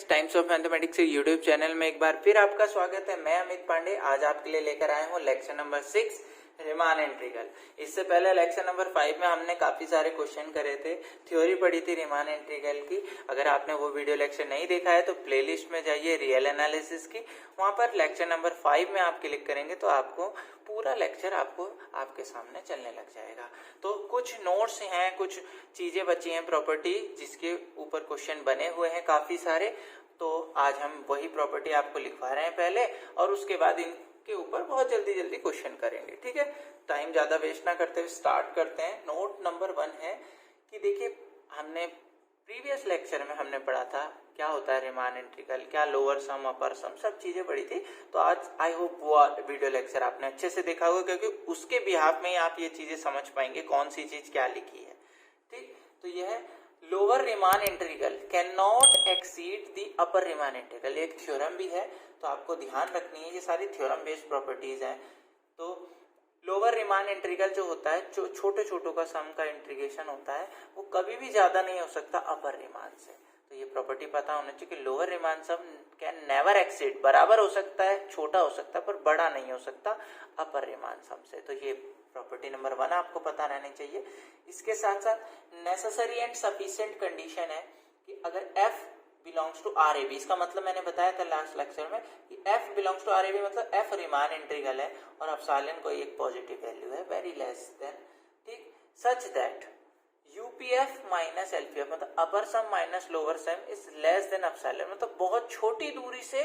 Friends, times of mathematics के YouTube channel में एक बार फिर आपका स्वागत है। मैं अमित पांडे आज आपके लिए लेकर आया हूँ लेक्चर नंबर 6 रीमान इंटीग्रल। इससे पहले लेक्चर नंबर 5 में हमने काफी सारे क्वेश्चन करे थे, थ्योरी पढ़ी थी रीमान इंटीग्रल की। अगर आपने वो वीडियो लेक्चर नहीं देखा है तो प्लेलिस्ट में जाइए रियल एनालिसिस की, वहां पर लेक्चर नंबर 5 में आप क्लिक करेंगे तो आपको पूरा लेक्चर आपके सामने चलने लग जाएगा। तो कुछ नोट्स हैं, कुछ चीजें बची हैं प्रॉपर्टी जिसके ऊपर क्वेश्चन बने हुए हैं काफी सारे। तो आज हम वही प्रॉपर्टी आपको लिखवा रहे हैं पहले, और उसके बाद इनके ऊपर बहुत जल्दी जल्दी क्वेश्चन करेंगे। ठीक है, टाइम ज्यादा वेस्ट ना करते हुए स्टार्ट करते हैं। नोट नंबर 1 है कि देखिए, हमने प्रीवियस लेक्चर में हमने पढ़ा था क्या होता है रीमान इंटीग्रल, क्या लोअर सम अपर सम, सब चीजें पढ़ी थी। तो आज आई होप वो वीडियो लेक्चर आपने अच्छे से देखा होगा, क्योंकि उसके बिहाफ में ही आप ये चीजें समझ पाएंगे कौन सी चीज क्या लिखी है। ठीक, तो यह lower Riemann integral can not exceed the upper Riemann integral, एक थ्योरम भी है। तो आपको ध्यान रखनी है, ये सारी थ्योरम बेस्ड प्रॉपर्टीज हैं। तो लोअर रीमान इंटीग्रल जो होता है, जो छोटे छोटों का सम का इंटीग्रेशन होता है, वो कभी भी ज्यादा नहीं हो सकता अपर रीमान से। तो ये प्रॉपर्टी पता होना चाहिए कि lower Riemann sum can never exceed, बराबर हो सकता है, छोटा हो सकता है, पर बड़ा नहीं हो सकता अपर रीमान सम से। तो ये प्रॉपर्टी नंबर 1 आपको पता रहनी चाहिए। इसके साथ साथ नेसेसरी एंड सफिशिएंट कंडीशन है कि अगर f belongs to R a b, इसका मतलब मैंने बताया था लास्ट लेक्चर में कि f belongs to R a B मतलब f रीमान इंटीग्रल है और एप्सिलॉन कोई एक पॉजिटिव वैल्यू है, वेरी लेस देन, ठीक, such that UPF minus LPF मतलब upper sum minus lower sum is less than epsilon, मतलब बहुत छोटी दूरी से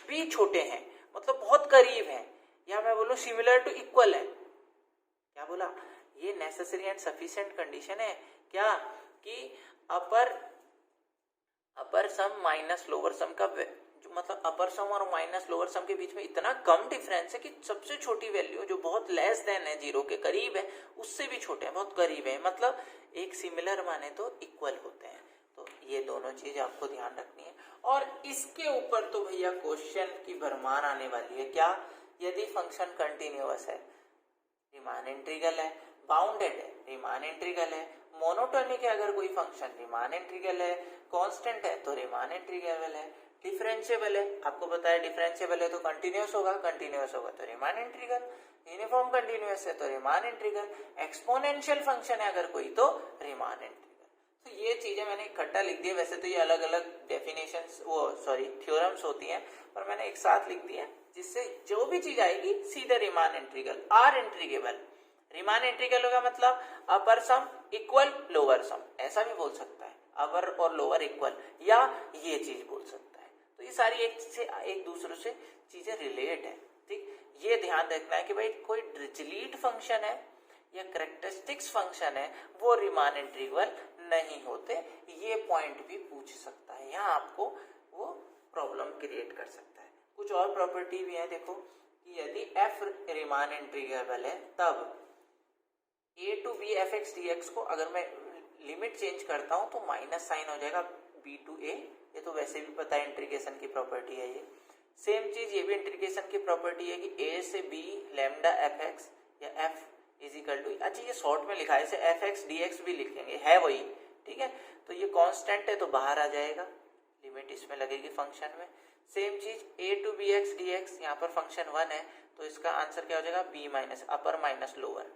भी छोटे हैं, मतलब बहुत करीब हैं, या मैं बोलूं सिमिलर टू इक्वल है। क्या बोला? ये नेसेसरी एंड सफिशिएंट कंडीशन है क्या कि अपर सम माइनस लोअर सम का मतलब अपर सम और माइनस लोअर सम के बीच में इतना कम डिफरेंस है कि सबसे छोटी वैल्यू जो बहुत लेस देन है, जीरो के करीब है, उससे भी छोटे हैं, बहुत करीब है, मतलब एक सिमिलर माने तो इक्वल होते हैं। तो ये दोनों चीज आपको ध्यान रखनी है। और इसके ऊपर तो भैया क्वेश्चन की भरमार आने वाली है। क्या? यदि फंक्शन कंटिन्यूअस है, रीमान इंटीग्रल है, बाउंडेड है, रीमान इंटीग्रल है, मोनोटोनिक है अगर कोई फंक्शन, रीमान इंटीग्रल है, कांस्टेंट है तो रीमान इंटीग्रल है, डिफरेंशिएबल है, आपको पता है डिफरेंशिएबल है तो कंटिन्यूअस होगा तो रीमान इंटीग्रल, यूनिफॉर्म कंटिन्यूअस है तो रीमान इंटीग्रल, एक्सपोनेंशियल फंक्शन है अगर कोई तो रीमान इंटीग्रल। तो ये चीजें मैंने इकट्ठा लिख दी। वैसे तो ये अलग अलग डेफिनेशंस थ्योरम्स होती हैं, पर मैंने एक साथ लिख दिया जिससे जो भी चीज आएगी सीधे Riemann integral, R integrable. Riemann integral होगा मतलब upper sum equal lower sum, ऐसा भी बोल सकता है, अपर और लोअर इक्वल, या ये चीज बोल सकता है। तो ये सारी एक दूसरे से चीजें रिलेट है। ठीक, ये ध्यान रखना है कि भाई कोई डिरिचलेट फंक्शन है या कैरेक्टरिस्टिक्स फंक्शन है वो रीमान इंटीग्रल नहीं होते, ये पॉइंट भी पूछ सकता है, यहाँ आपको वो प्रॉब्लम क्रिएट कर सकता है। कुछ और प्रॉपर्टी भी है, देखो कि यदि f रीमान इंटीग्रेबल है तब a to b fx dx को अगर मैं लिमिट चेंज करता हूं तो माइनस साइन हो जाएगा b टू a, ये तो वैसे भी पता है इंटीग्रेशन की प्रॉपर्टी है। ये सेम चीज ये भी इंटीग्रेशन की प्रॉपर्टी है कि a से b लैम्डा fx या f इज इक्वल टू, अच्छा ये शॉर्ट में लिखा है, इसे fx dx भी लिखेंगे, है वही, ठीक है। तो ये कांस्टेंट है तो बाहर आ जाएगा, लिमिट इसमें लगेगी फंक्शन में। सेम चीज a टू bx dx, यहाँ पर फंक्शन 1 है तो इसका आंसर क्या हो जाएगा, b माइनस अपर माइनस लोअर,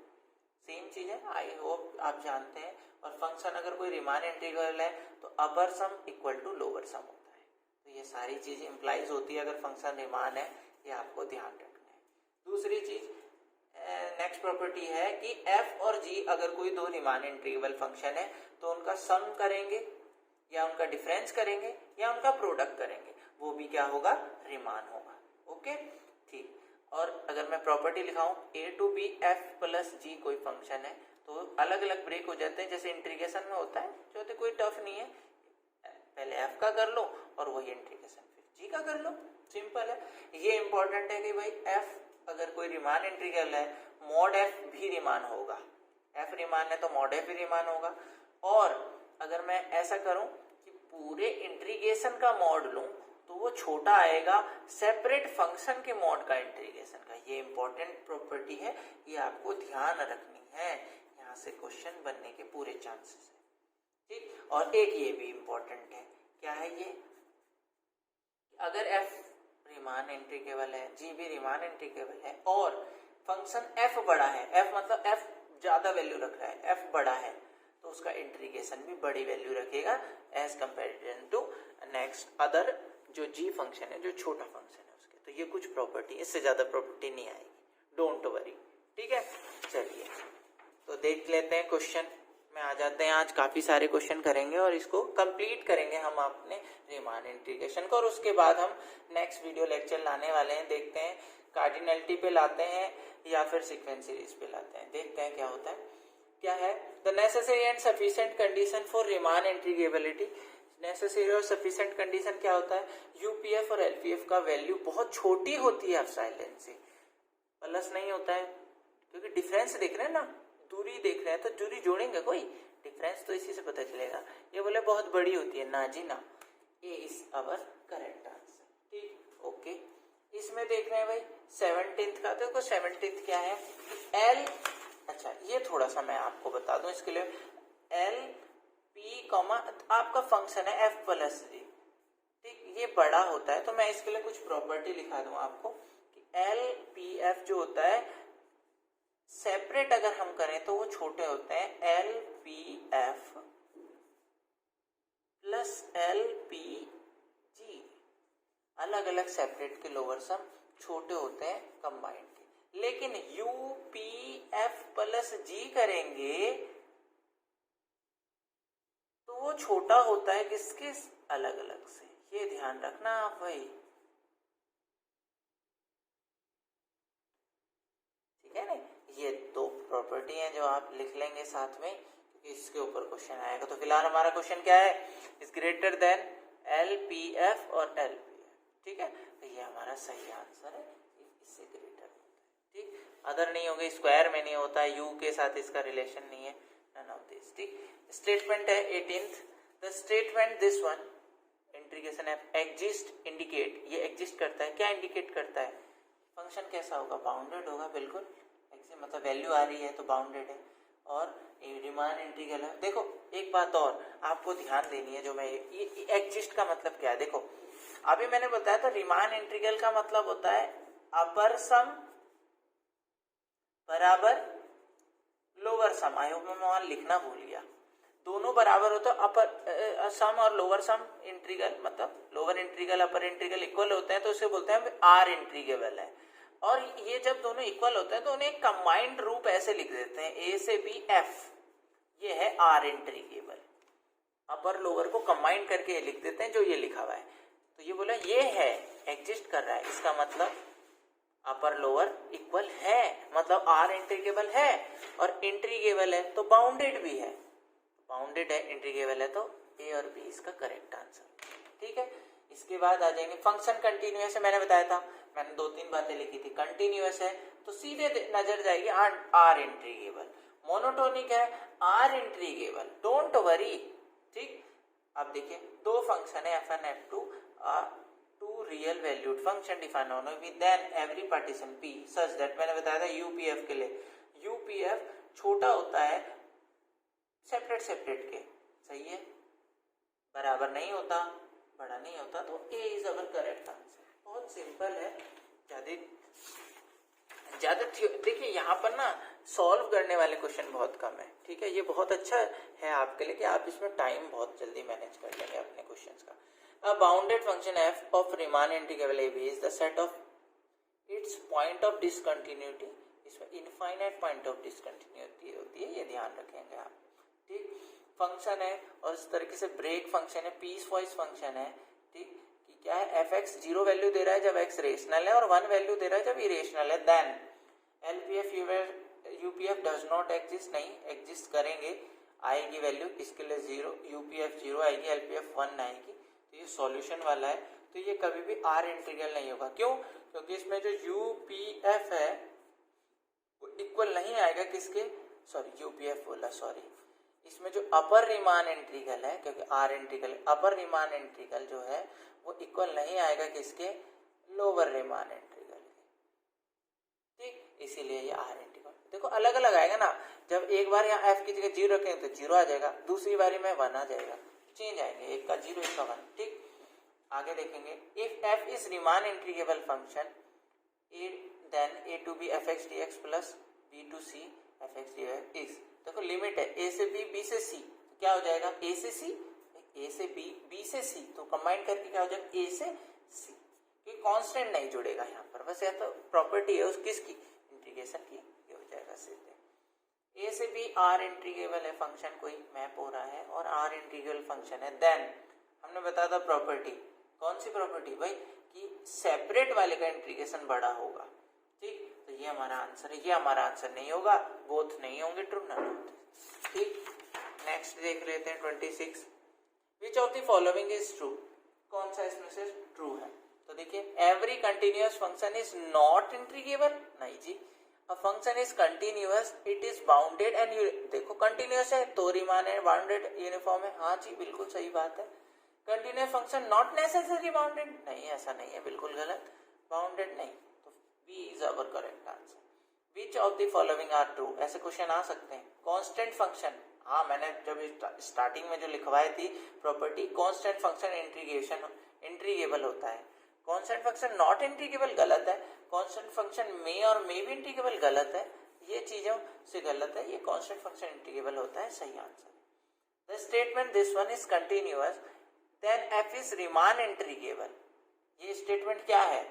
सेम चीज है, आई होप आप जानते हैं। और फंक्शन अगर कोई रीमान इंटीग्रल है तो upper sum equal to lower sum होता है। तो ये सारी चीज इंप्लाइज होती है अगर फंक्शन रीमान है, ये आपको ध्यान रखना है। दूसरी चीज नेक्स्ट प्रॉपर्टी है कि f और g अगर कोई दो रीमान इंटीग्रल फंक्शन है तो उनका सम करेंगे या उनका डिफरेंस करेंगे या उनका प्रोडक्ट करेंगे, वो भी क्या होगा, रीमान होगा। ओके, ठीक। और अगर मैं प्रॉपर्टी लिखाऊं a to b f plus g कोई फंक्शन है तो अलग अलग ब्रेक हो जाते हैं, जैसे इंटीग्रेशन में होता है, जो होते कोई टफ नहीं है, पहले f का कर लो और वही इंटीग्रेशन फिर g का कर लो, सिंपल है। ये इंपॉर्टेंट है कि भाई f अगर कोई रीमान इंटीग्रल है, मॉड f भी रीमान होगा, f रीमान है तो मॉड f भी रीमान होगा। और अगर मैं ऐसा करूं कि पूरे इंटीग्रेशन का मॉड लूं तो वो छोटा आएगा सेपरेट फंक्शन के मॉड का इंटीग्रेशन का। ये इंपॉर्टेंट प्रॉपर्टी है, ये आपको ध्यान रखनी है, यहाँ से क्वेश्चन बनने के पूरे चांसेस है। ठीक, और एक ये भी इंपॉर्टेंट है, क्या है ये, अगर f रीमान इंटीग्रेबल है, g भी रीमान इंटीग्रेबल है और फंक्शन f बड़ा है, f मतलब f ज्यादा वैल्यू रख रहा है, f बड़ा है, तो उसका इंटीग्रेशन भी बड़ी वैल्यू रखेगा as comparison to next other जो g फंक्शन है, जो छोटा फंक्शन है उसके। तो ये कुछ प्रॉपर्टी, इससे ज्यादा प्रॉपर्टी नहीं आएगी, डोंट वरी। ठीक है, चलिए तो देख लेते हैं क्वेश्चन में आ जाते हैं। आज काफी सारे क्वेश्चन करेंगे और इसको कंप्लीट करेंगे हम अपने रीमान इंटीग्रेशन को, और उसके बाद हम नेक्स्ट वीडियो लेक्चर लाने वाले हैं। देखते हैं कार्डिनलिटी पे लाते हैं या फिर सीक्वेंस सीरीज पे लाते हैं, देखते हैं क्या होता है। क्या है the necessary and sufficient condition for Riemann integrability. Necessary और सफिशिएंट कंडीशन क्या होता है, यूपीएफ और एलपीएफ का वैल्यू बहुत छोटी होती है एप्सिलॉन से, प्लस नहीं होता है, क्योंकि डिफरेंस देख रहे हैं ना, दूरी देख रहे हैं तो दूरी जोड़ेंगे कोई, डिफरेंस तो इसी से पता चलेगा। ये बोले बहुत बड़ी होती है, ना जी ना, ये इज आवर करेक्ट आंसर। ठीक, ओके। इसमें देख रहे हैं भाई 17th का, देखो 17th क्या है, एल, अच्छा ये थोड़ा सा मैं आपको बता दूं इसके लिए, एल पी कॉमा आपका फंक्शन है एफ प्लस जी, ठीक, ये बड़ा होता है, तो मैं इसके लिए कुछ प्रॉपर्टी लिखा दूं आपको कि एल पी एफ जो होता है सेपरेट अगर हम करें तो वो छोटे होते हैं, L P F plus L P G, अलग अलग सेपरेट के लोअर सम छोटे होते हैं कंबाइंड के। लेकिन यू पी एफ प्लस जी करेंगे तो वो छोटा होता है किसके, अलग अलग से, ये ध्यान रखना आप भाई। ठीक है ना, ये दो प्रॉपर्टी हैं जो आप लिख लेंगे साथ में, क्योंकि इसके ऊपर क्वेश्चन आएगा। तो फिलहाल हमारा क्वेश्चन क्या है, is greater than L P F और एल पी एफ। ठीक है, तो ये हमारा सही आंसर है, इससे ग्रेटर होता है। ठीक, अदर नहीं होगा, स्क्वायर में नहीं होता है, यू के साथ इसका रिलेशन नहीं है, नन ऑफ दिस। ठीक, स्टेटमेंट है 18th, the statement this one integration F exist indicate, ये एग्जिस्ट करता है, क्या इंडिकेट करता है, फंक्शन कैसा होगा, बाउंडेड होगा, बिल्कुल मतलब वैल्यू आ रही है तो बाउंडेड है, और रीमान इंटीग्रल है। देखो एक बात और आपको ध्यान देनी है, जो मैं ये एग्जिस्ट का मतलब क्या है, देखो अभी मैंने बताया था रीमान इंटीग्रल का मतलब होता है अपर सम बराबर लोअर सम। आई होप मैं वहां लिखना भूल गया, दोनों बराबर हो तो अपर सम और लोअर सम इंटीग्रल, मतलब lower integral upper integral equal होते हैं तो उसे बोलते हैं आर इंटीग्रेबल है। और ये जब दोनों इक्वल होते हैं तो उन्हें कंबाइंड रूप ऐसे लिख देते हैं, ए से बी एफ, ये है आर इंटीग्रेबल, अपर लोअर को कंबाइन करके लिख देते हैं जो ये लिखा हुआ है। तो ये बोला ये है एग्जिस्ट कर रहा है, इसका मतलब अपर लोअर इक्वल है, मतलब आर इंटीग्रेबल है, और इंटीग्रेबल है तो बाउंडेड भी है, बाउंडेड है इंटीग्रेबल है, तो ए और बी इसका करेक्ट आंसर। ठीक है, इसके बाद आ जाएंगे फंक्शन कंटिन्यूअस है, मैंने बताया था, मैंने 2-3 बातें लिखी थी, कंटिन्यूअस है तो सीधे नजर जाएगी आर इंटीग्रेबल, मोनोटोनिक है आर इंटीग्रेबल, डोंट वरी। ठीक, अब देखिए दो फंक्शन है f1 f2 two real valued function define होने with then every partition p such that, मैंने बताया था यूपीएफ के लिए, यूपीएफ छोटा होता है सेपरेट सेपरेट के, सही है, बराबर नहीं होता, बड़ा नहीं होता, तो ए इज अवर करेक्ट आंसर। बहुत सिंपल है, ज्यादा देखिए यहाँ पर ना सॉल्व करने वाले क्वेश्चन बहुत कम है। ठीक है, ये बहुत अच्छा है आपके लिए कि आप इसमें टाइम बहुत जल्दी मैनेज कर लेंगे अपने क्वेश्चंस का। A bounded function f of Riemann integrable a b is the set of its point of discontinuity, इसमें इनफाइनाइट पॉइंट ऑफ डिसकंटिन्यूटी होती है, ये ध्यान रखेंगे आप। ठीक, फंक्शन है और इस तरीके से ब्रेक फंक्शन है, पीस वाइज फंक्शन है। ठीक, कि क्या है, एफ एक्स 0 वैल्यू दे रहा है जब एक्स रेशनल है और 1 वैल्यू दे रहा है जब इरेशनल है, then LPF UPF does not exist, नहीं एग्जिस्ट करेंगे, आएगी वैल्यू इसके लिए 0, यूपीएफ 0 आएगी, एलपीएफ 1 आएगी, तो ये सॉल्यूशन वाला है, तो ये कभी भी आर इंटीग्रल नहीं होगा। क्यों, क्योंकि इसमें जो यूपीएफ है वो इक्वल नहीं आएगा किसके, सॉरी यूपीएफ बोला, सॉरी, इसमें जो अपर रीमान इंटीग्रल है, क्योंकि R integral upper Riemann integral जो है वो इक्वल नहीं आएगा किसके, लोअर रीमान इंटीग्रल के। ठीक, इसीलिए ये आर इंटीग्रल देखो अलग अलग आएगा ना, जब एक बार यहाँ एफ की जगह 0 रखेंगे तो 0 आ जाएगा, दूसरी बारी में 1 आ जाएगा, चेंज आएंगे, एक का 0 एक का 1। ठीक, आगे देखेंगे, if f is Riemann integrable function a then a to b fx dx plus b to c fx dx is, देखो लिमिट है a से b, b से c, तो क्या हो जाएगा a से c, a से b, b से c, तो कंबाइन करके क्या हो जाएगा a से c, क्योंकि कांस्टेंट नहीं जुड़ेगा यहाँ पर, बस यह तो प्रॉपर्टी है उस किसकी, इंटीग्रेशन की, ये हो जाएगा सीधे। a से b r इंटीग्रेबल है फंक्शन, कोई मैप हो रहा है और r इंटीग्रेबल फंक्शन है, देन हमने बताया था प्रॉपर्टी, कौन सी प्रॉपर्टी भाई, कि सेपरेट वाले का इंटीग्रेशन बड़ा होगा, ठीक, तो ये हमारा आंसर है, ये हमारा आंसर नहीं होगा, बोथ नहीं होंगे ट्रू, नन होते, ठीक। नेक्स्ट देख लेते हैं 26, which of the following is true, कौन सा इसमें से ट्रू है, तो देखिए every continuous function is not integrable, नहीं जी, a function is continuous it is bounded and, देखो कंटिन्यूअस है तो रीमान है, बाउंडेड यूनिफॉर्म है, हाँ जी बिल्कुल सही बात है। Continuous function not necessary bounded, नहीं ऐसा नहीं है, बिल्कुल गलत, बाउंडेड नहीं, तो B is our correct answer. Which of the following are true, ऐसे क्वेश्चन आ सकते हैं। कांस्टेंट फंक्शन, हाँ मैंने जब स्टार्टिंग में जो लिखवाई थी प्रॉपर्टी, कांस्टेंट फंक्शन इंटीग्रेबल होता है, कांस्टेंट फंक्शन नॉट इंटीग्रेबल गलत है, कांस्टेंट फंक्शन मे और मे भी इंटीग्रेबल गलत है, ये चीजों से गलत है, ये कांस्टेंट फंक्शन इंटीग्रेबल होता है, सही answer. The statement this one is continuous then f is Riemann integrable, ये स्टेटमेंट क्या है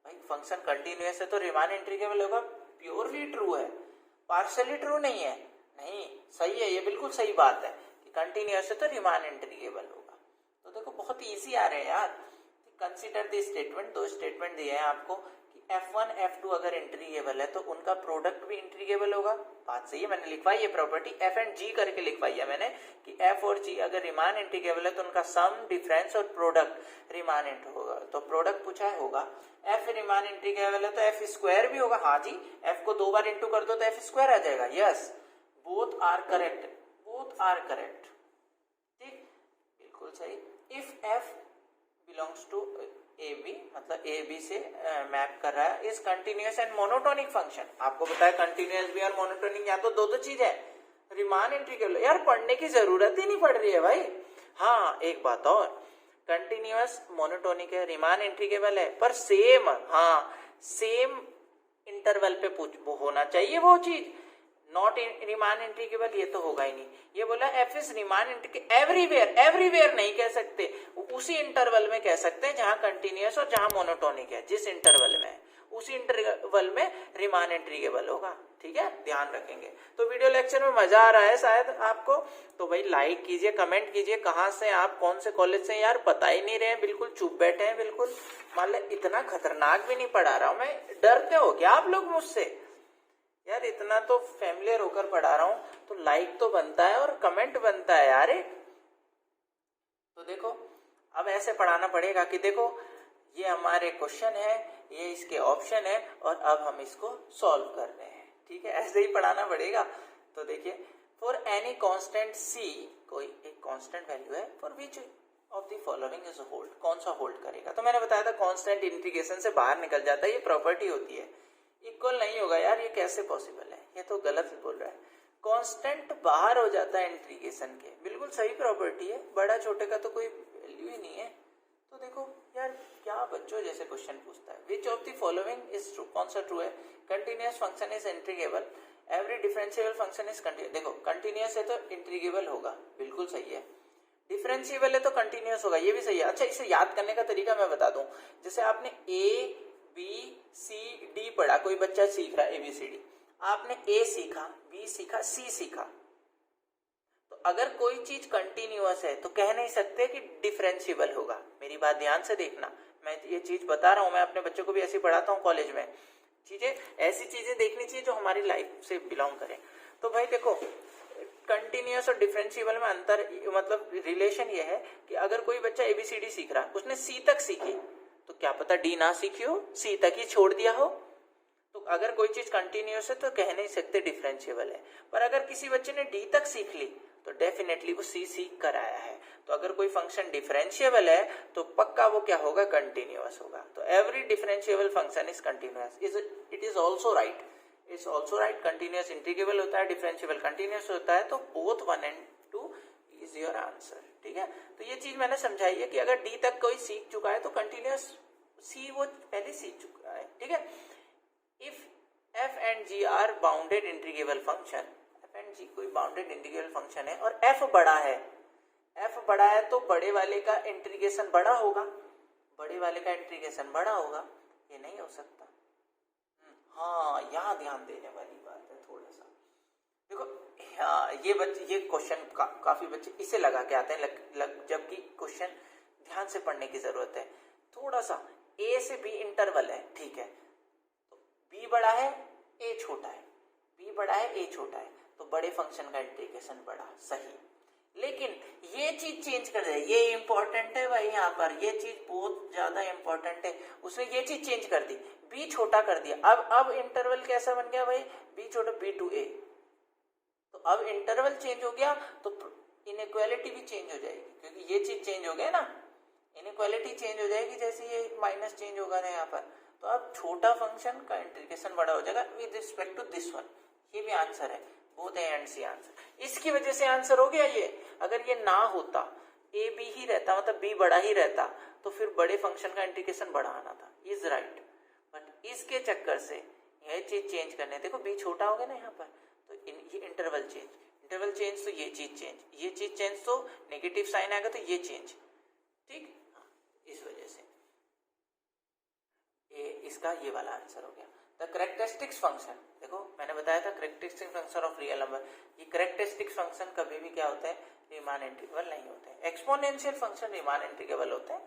भाई, फंक्शन कंटिन्यूअस है तो रीमान इंटीग्रेबल होगा, प्योरली ट्रू है, पार्शियली ट्रू नहीं है, नहीं सही है, ये बिल्कुल सही बात है कि कंटिन्यूअस है तो रीमान इंटीग्रेबल होगा। तो देखो बहुत इजी आ रहे हैं यार, कंसीडर द स्टेटमेंट, दो स्टेटमेंट दिए हैं आपको कि f1 f2 अगर इंटीग्रेबल है तो उनका प्रोडक्ट भी इंटीग्रेबल होगा, बात सही है, मैंने लिखवाई है प्रॉपर्टी f एंड g करके लिखवाई है मैंने कि f और g अगर रीमान इंटीग्रेबल है तो उनका सम, डिफरेंस और प्रोडक्ट रीमान होगा, तो प्रोडक्ट पूछा है होगा, f रीमान इंटीग्रेबल है तो f स्क्वायर भी होगा, हाँ जी, f को 2 बार इंटू कर दो तो f स्क्वायर आ जाएगा, yes both are correct, both are correct, ठीक बिल्कुल सही। If f belongs to A B, मतलब ए बी से मैप कर रहा है, is continuous and monotonic function, आपको बताया कंटिन्यूअस भी और मोनोटोनिक, यहाँ तो दो चीज है, रीमान इंटीग्रेबल, यार पढ़ने की जरूरत ही नहीं पड़ रही है भाई। हाँ एक बात और, कंटिन्यूअस मोनोटोनिक है, रीमान इंटीग्रेबल है, पर सेम, हाँ सेम इंटरवल पे वो होना चाहिए वो चीज, नॉट रीमान इंटीग्रेबल ये तो होगा ही नहीं, ये बोला F is Riemann integrable everywhere, everywhere नहीं कह सकते, उसी इंटरवल में कह सकते हैं जहां कंटिन्यूअस और जहां मोनोटोनिक है, जिस इंटरवल में उसी इंटरवल में रीमान इंटीग्रेबल होगा, ठीक है ध्यान रखेंगे। तो वीडियो लेक्चर में मजा आ रहा है शायद आपको, तो भाई लाइक कीजिए, कमेंट कीजिए, कहाँ से आप कौन से कॉलेज से, यार बता ही नहीं रहे, बिल्कुल चुप बैठे हैं, बिल्कुल मान लो इतना खतरनाक भी नहीं पढ़ा रहा हूं मैं, डरते हो क्या आप लोग मुझसे, यार इतना तो फैमिलियर होकर पढ़ा रहा हूं, तो लाइक तो बनता है और कमेंट बनता है यार। तो देखो अब ऐसे पढ़ाना पड़ेगा कि देखो ये हमारे क्वेश्चन है, ये इसके ऑप्शन है और अब हम इसको सॉल्व कर रहे हैं, ठीक है ऐसे ही पढ़ाना पड़ेगा। तो देखिए फॉर एनी कांस्टेंट c, कोई एक कांस्टेंट वैल्यू है, for which of the following is hold, कौन सा होल्ड करेगा, तो मैंने बताया था कांस्टेंट इंटीग्रेशन से बाहर निकल जाता है, ये प्रॉपर्टी होती है, इक्वल नहीं होगा यार, ये कैसे पॉसिबल है, ये तो गलत बोल रहा है, कांस्टेंट बाहर हो जाता है इंटीग्रेशन के, बिल्कुल सही प्रॉपर्टी है, बड़ा छोटे का तो कोई वैल्यू ही नहीं है। तो देखो यार क्या बच्चों जैसे क्वेश्चन पूछता है, विच of the following is true, कौन सा ट्रू है, continuous function is integrable, every differentiable function is continuous, देखो कंटिन्यूअस है तो इंटीग्रेबल होगा, बिल्कुल सही है, डिफरेंशिएबल है तो कंटिन्यूअस होगा, ये भी सही है। अच्छा इसे याद करने का तरीका मैं बता दूं, जैसे आपने ए बी सी डी पढ़ा, कोई बच्चा सीख रहा है ABCD, आपने ए सीखा, बी सीखा, सी सीखा, तो अगर कोई चीज कंटिन्यूअस है तो कह नहीं सकते कि डिफरेंशिएबल होगा, मेरी बात ध्यान से देखना, मैं ये चीज बता रहा हूं, मैं अपने बच्चों को भी ऐसे पढ़ाता हूँ कॉलेज में, चीजें ऐसी चीजें देखनी चाहिए जो हमारी लाइफ से बिलोंग करें। तो भाई देखो कंटिन्यूअस और डिफरेंशिएबल में अंतर, मतलब रिलेशन ये है कि अगर कोई बच्चा ABCD सीख रहा है, उसने सी तक सीखी, तो क्या पता डी ना सीखी हो, सी तक ही छोड़ दिया हो, तो अगर कोई चीज कंटिन्यूअस है तो कह नहीं सकते डिफरेंशिएबल है, पर अगर किसी बच्चे ने डी तक सीख ली तो डेफिनेटली वो सी सीख कर आया है, तो अगर कोई फंक्शन डिफरेंशिएबल है तो पक्का वो क्या होगा, कंटिन्यूअस होगा। तो every differentiable function is continuous, it is also right, it's also right, continuous integrable होता है, डिफरेंशिएबल कंटिन्यूअस होता है, तो both 1 and 2 is your answer. ठीक है। तो ये चीज मैंने समझाई है कि अगर डी तक कोई सीख चुका है तो कंटिन्यूअस सी वो पहले सीख चुका है, ठीक है। If F and G are bounded integrable function, F and G कोई बाउंडेड इंटीग्रेबल फंक्शन है और एफ बड़ा है, एफ बड़ा है तो बड़े वाले का इंटीग्रेशन बड़ा होगा, बड़े वाले का इंटीग्रेशन बड़ा होगा, ये नहीं हो सकता। हाँ, यहाँ ध्यान देने वाली बात है थोड़ा सा, देखो हाँ, ये क्वेश्चन काफी बच्चे इसे लगा के आते हैं जबकि क्वेश्चन ध्यान से पढ़ने की जरूरत है थोड़ा सा। ए से बी इंटरवल है, ठीक है, तो बी बड़ा है ए छोटा है, बी बड़ा है ए छोटा है, तो बड़े फंक्शन का इंटीग्रेशन बड़ा, सही। लेकिन ये चीज चेंज कर दे, ये इंपॉर्टेंट है भाई, यहाँ पर ये चीज बहुत ज्यादा इंपॉर्टेंट है, उसने ये चीज चेंज कर दी, बी छोटा कर दिया। अब इंटरवल कैसा बन गया भाई, बी छोटा बी टू ए, तो अब इंटरवल चेंज हो गया तो इनइक्वालिटी भी चेंज हो जाएगी, क्योंकि ये चीज चेंज हो गया ना, इनइक्वालिटी चेंज हो जाएगी जैसे ये माइनस चेंज होगा ना यहाँ पर, तो अब छोटा फंक्शन का इंटीग्रेशन बड़ा हो जाएगा with respect to this one. ये भी आंसर है, both A and C answer, इसकी वजह से आंसर हो गया ये। अगर ये ना होता, ए बी ही रहता, मतलब बी बड़ा ही रहता, तो फिर बड़े फंक्शन का इंटीग्रेशन बड़ा आना था, इज राइट। बट इसके चक्कर से यह चीज चेंज करने, देखो बी छोटा हो गया ना यहाँ पर, तो ये इंटरवल चेंज, इंटरवल चेंज तो ये चीज चेंज, ये चीज चेंज तो नेगेटिव साइन आएगा तो ये चेंज, ठीक, इस वजह से ये इसका ये वाला आंसर हो गया। द कैरेक्टरिस्टिक्स फंक्शन, देखो मैंने बताया था characteristic function of real number, ये कैरेक्टरिस्टिक्स फंक्शन कभी भी क्या होता है, रीमान इंटीग्रेबल नहीं होते हैं। एक्सपोनेंशियल फंक्शन रीमान इंटीग्रेबल होते हैं,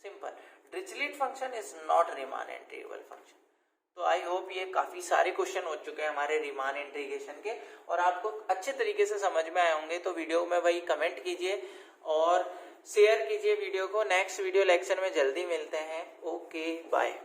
simple. Dirichlet function is not Riemann integrable function. तो आई होप ये काफी सारे क्वेश्चन हो चुके हैं हमारे रीमान इंटीग्रेशन के और आपको अच्छे तरीके से समझ में आए होंगे। तो वीडियो में भाई कमेंट कीजिए और शेयर कीजिए वीडियो को। नेक्स्ट वीडियो लेक्चर में जल्दी मिलते हैं। Okay bye.